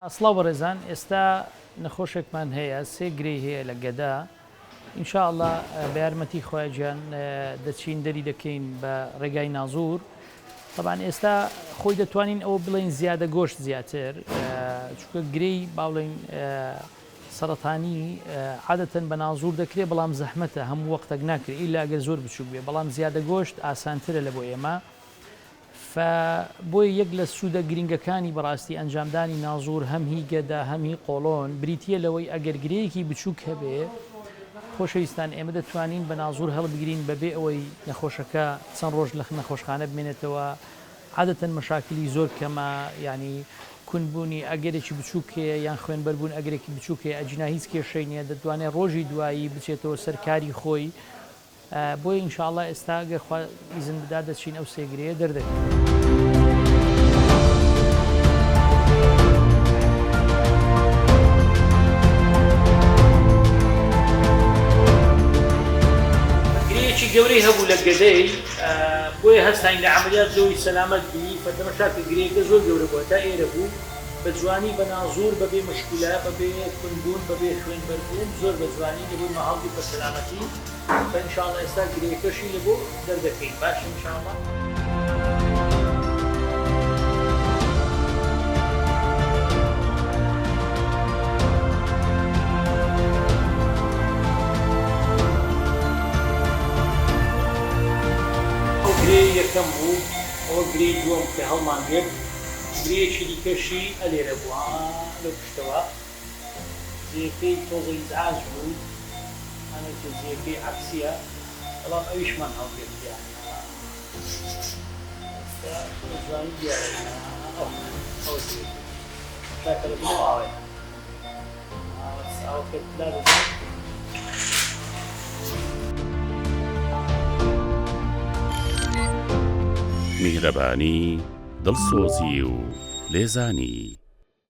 ئەسڵاو بەڕێزان ئێستا نەخۆشێکمان هەیە سێ گرەی هەیە لە گەدا ئینشاءڵڵا بە یارمەتی خۆیان دەچین دەری دەکەین بە ڕێگای نازور. طبعاً ئێستا خۆی دەتوانین ئەوە بڵین زیادە گۆشت زیاتر چونکە گرەی باڵین سەرەتانی عادەتەن بە نازور دەکرێت بەڵام زەحمەتە هەموو وەختێک ناکرێت ئیلا ئەگەر زۆر بچوک بێ بەڵام زیادە گۆشت ئاسانترە لە بۆ ئێمە. بۆی یەک لە سوودە گرنگەکانی بەڕاستی ئەنجامدانی نازور هەم هی گەدا هەمی قۆڵۆن بریتە لەوەی ئەگەر گرەیەکی بچووک هەبێ خۆشەویستان ئێمە دەتوانین بە نازور هەڵبگرین بەبێ ئەوەی نەخۆشەکە چەند ڕۆژ لە نەخۆشخانە بمێنێتەوە. عادەتەن مەشاکلی زۆر کەمە، ینی کونبوونی ئەگەرێکی بچووکەیە یان خوێنبەربوون ئەگەرێکی بچووکەیە ئەجنا هیچ کێشەی نییە، دەتوانێت ڕۆژی دوایی بچێتەوە سەرکاری خۆی. بۆی ئینشاءڵڵا ئێستا گەرخوا ئیزن بدا دەچین ئەو سێگرەیە دەردەکەین. گرەیەکی گەورەی هەبوو لە گەدەی بۆیە هەستین لە عەمەلیات لەوەی سەلامەت بی فەرمەشاکە گرەیەکە زۆر گەورە بووە تا ئێرە بوو بە جوانی بە نازور بەبێ مشکلە بەبێ کونبوون بەبێ خوێنبەربوون زۆر بە جوانی لەبووی مەهاڵی بە سەلامەتی. فإنشاءالله ئێستا گرەیەکەشی لە بۆ دەردەکەین باش ئینشاءالله. ئەو گرەی یەکەم بوو، ئەوە گرەی دووەم کە هەڵمان گرت، گرەیەکی دیکەشی ئەلێرە بووە لەو پشتەوە جێگەکەی تۆزە ئیزعاج بوو، ئەمە جێگەکەی عەکسیە بەڵام ئەویشمان هەڵگرت ئێستا بە جوانی دیارە ئەوە شاکە لە بنەوە ئاوەیە ئاوەکە لا دەزێت. میهرەبانی دڵسۆزی و لێزانی